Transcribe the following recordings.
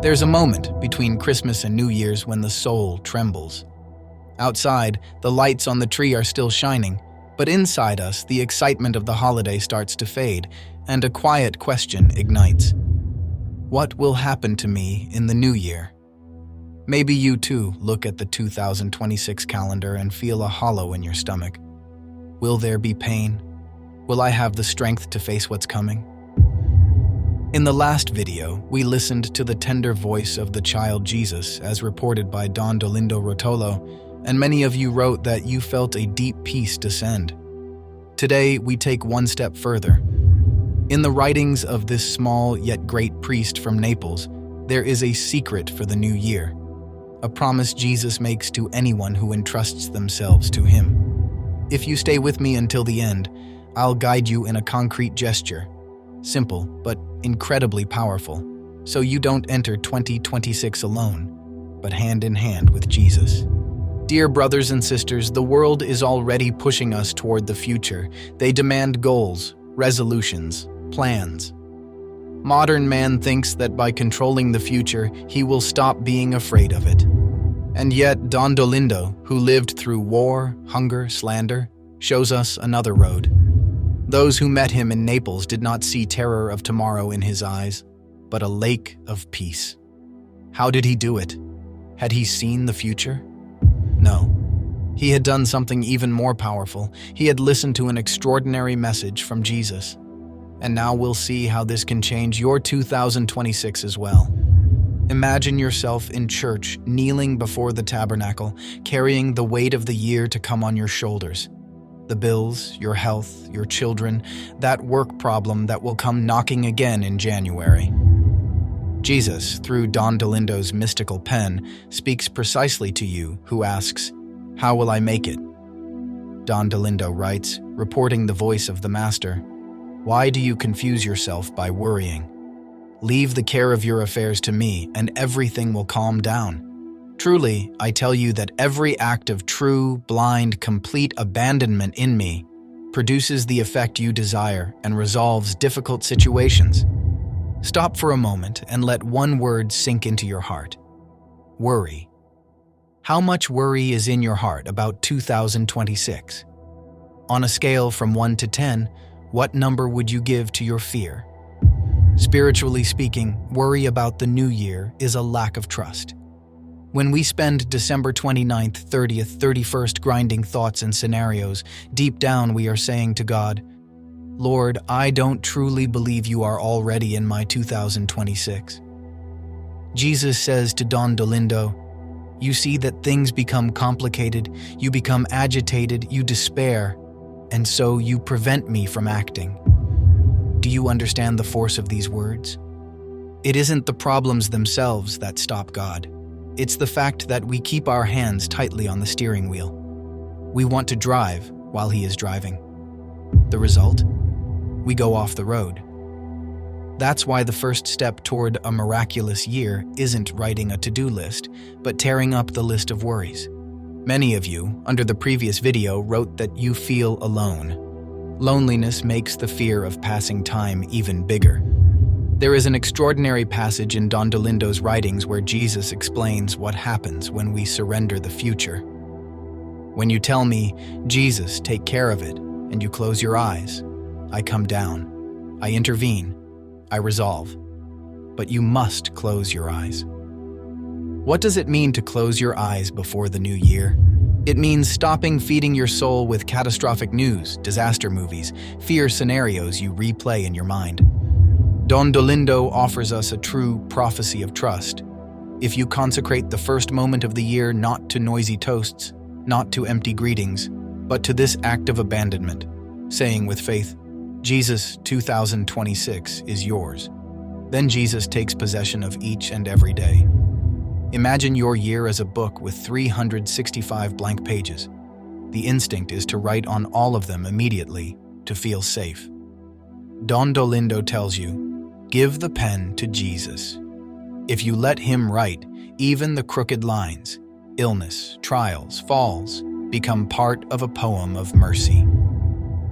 There's a moment between Christmas and New Year's when the soul trembles. Outside, the lights on the tree are still shining, but inside us, the excitement of the holiday starts to fade, and a quiet question ignites. What will happen to me in the new year? Maybe you too look at the 2026 calendar and feel a hollow in your stomach. Will there be pain? Will I have the strength to face what's coming? In the last video, we listened to the tender voice of the child Jesus as reported by Don Dolindo Ruotolo, and many of you wrote that you felt a deep peace descend. Today, we take one step further. In the writings of this small yet great priest from Naples, there is a secret for the new year, a promise Jesus makes to anyone who entrusts themselves to him. If you stay with me until the end, I'll guide you in a concrete gesture, simple but incredibly powerful, so you don't enter 2026 alone, but hand in hand with Jesus. Dear brothers and sisters, the world is already pushing us toward the future. They demand goals, resolutions, plans. Modern man thinks that by controlling the future, he will stop being afraid of it. And yet, Don Dolindo, who lived through war, hunger, slander, shows us another road. Those who met him in Naples did not see terror of tomorrow in his eyes, but a lake of peace. How did he do it? Had he seen the future? No. He had done something even more powerful. He had listened to an extraordinary message from Jesus. And now we'll see how this can change your 2026 as well. Imagine yourself in church, kneeling before the tabernacle, carrying the weight of the year to come on your shoulders. The bills, your health, your children, that work problem that will come knocking again in January. Jesus, through Don Dolindo's mystical pen, speaks precisely to you who asks, "How will I make it?" Don Dolindo writes, reporting the voice of the Master, "Why do you confuse yourself by worrying? Leave the care of your affairs to me, and everything will calm down. Truly, I tell you that every act of true, blind, complete abandonment in me produces the effect you desire and resolves difficult situations." Stop for a moment and let one word sink into your heart. Worry. How much worry is in your heart about 2026? On a scale from 1 to 10, what number would you give to your fear? Spiritually speaking, worry about the new year is a lack of trust. When we spend December 29th, 30th, 31st grinding thoughts and scenarios, deep down we are saying to God, "Lord, I don't truly believe you are already in my 2026. Jesus says to Don Dolindo, "You see that things become complicated, you become agitated, you despair, and so you prevent me from acting." Do you understand the force of these words? It isn't the problems themselves that stop God. It's the fact that we keep our hands tightly on the steering wheel. We want to drive while he is driving. The result? We go off the road. That's why the first step toward a miraculous year isn't writing a to-do list, but tearing up the list of worries. Many of you, under the previous video, wrote that you feel alone. Loneliness makes the fear of passing time even bigger. There is an extraordinary passage in Don Dolindo's writings where Jesus explains what happens when we surrender the future. When you tell me, "Jesus, take care of it," and you close your eyes, I come down. I intervene. I resolve. But you must close your eyes. What does it mean to close your eyes before the new year? It means stopping feeding your soul with catastrophic news, disaster movies, fear scenarios you replay in your mind. Don Dolindo offers us a true prophecy of trust. If you consecrate the first moment of the year not to noisy toasts, not to empty greetings, but to this act of abandonment, saying with faith, "Jesus, 2026 is yours," then Jesus takes possession of each and every day. Imagine your year as a book with 365 blank pages. The instinct is to write on all of them immediately to feel safe. Don Dolindo tells you, give the pen to Jesus. If you let him write, even the crooked lines, illness, trials, falls, become part of a poem of mercy.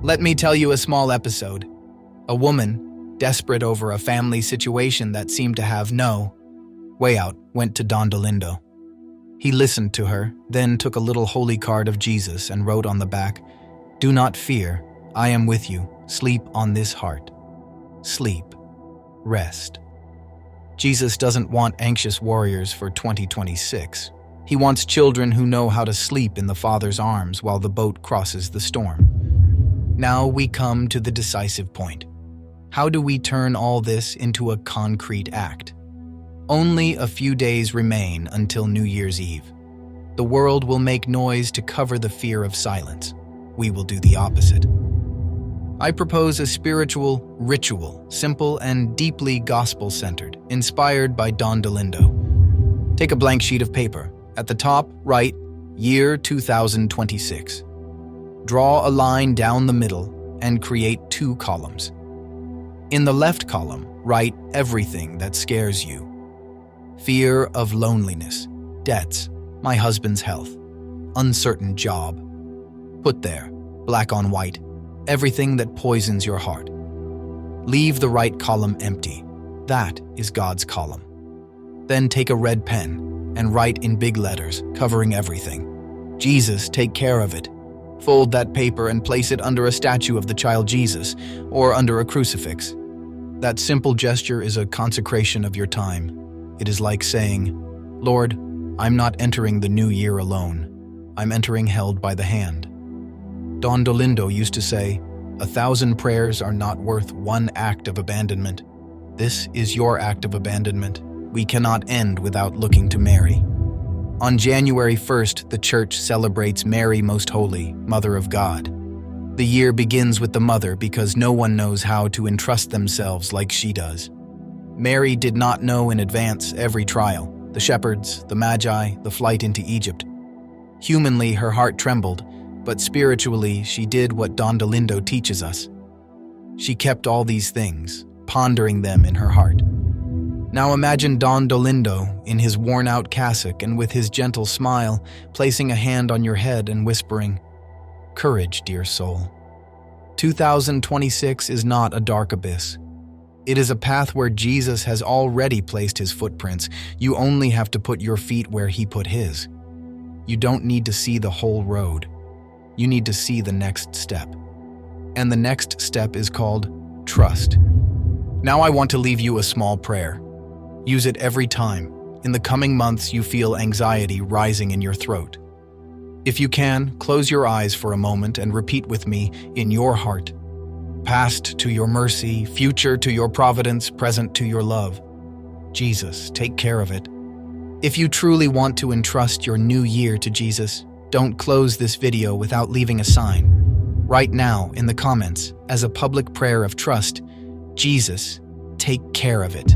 Let me tell you a small episode. A woman, desperate over a family situation that seemed to have no Way Out went to Don Dolindo. He listened to her, then took a little holy card of Jesus and wrote on the back, "Do not fear, I am with you. Sleep on this heart. Sleep. Rest." Jesus doesn't want anxious warriors for 2026. He wants children who know how to sleep in the Father's arms while the boat crosses the storm. Now we come to the decisive point. How do we turn all this into a concrete act? Only a few days remain until New Year's Eve. The world will make noise to cover the fear of silence. We will do the opposite. I propose a spiritual ritual, simple and deeply gospel-centered, inspired by Don Dolindo. Take a blank sheet of paper. At the top, write, Year 2026. Draw a line down the middle and create 2 columns. In the left column, write everything that scares you. Fear of loneliness, debts, my husband's health, uncertain job. Put there, black on white, everything that poisons your heart. Leave the right column empty. That is God's column. Then take a red pen and write in big letters, covering everything. Jesus, take care of it. Fold that paper and place it under a statue of the child Jesus or under a crucifix. That simple gesture is a consecration of your time. It is like saying, Lord, I'm not entering the new year alone. I'm entering held by the hand. Don Dolindo used to say, 1,000 prayers are not worth 1 act of abandonment. This is your act of abandonment. We cannot end without looking to Mary. On January 1st, the Church celebrates Mary Most Holy, Mother of God. The year begins with the mother because no one knows how to entrust themselves like she does. Mary did not know in advance every trial, the shepherds, the magi, the flight into Egypt. Humanly, her heart trembled, but spiritually, she did what Don Dolindo teaches us. She kept all these things, pondering them in her heart. Now imagine Don Dolindo in his worn-out cassock and with his gentle smile, placing a hand on your head and whispering, "Courage, dear soul. 2026 is not a dark abyss. It is a path where Jesus has already placed his footprints. You only have to put your feet where he put his. You don't need to see the whole road. You need to see the next step. And the next step is called trust." Now I want to leave you a small prayer. Use it every time, in the coming months, you feel anxiety rising in your throat. If you can, close your eyes for a moment and repeat with me in your heart. Past to your mercy, future to your providence, present to your love. Jesus, take care of it. If you truly want to entrust your new year to Jesus, don't close this video without leaving a sign. Right now, in the comments, as a public prayer of trust, Jesus, take care of it.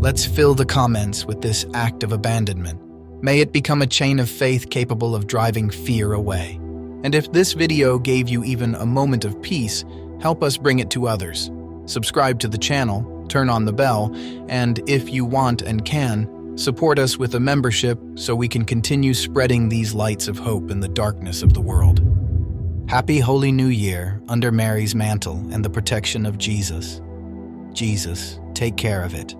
Let's fill the comments with this act of abandonment. May it become a chain of faith capable of driving fear away. And if this video gave you even a moment of peace, help us bring it to others. Subscribe to the channel, turn on the bell, and if you want and can, support us with a membership so we can continue spreading these lights of hope in the darkness of the world. Happy Holy New Year under Mary's mantle and the protection of Jesus. Jesus, take care of it.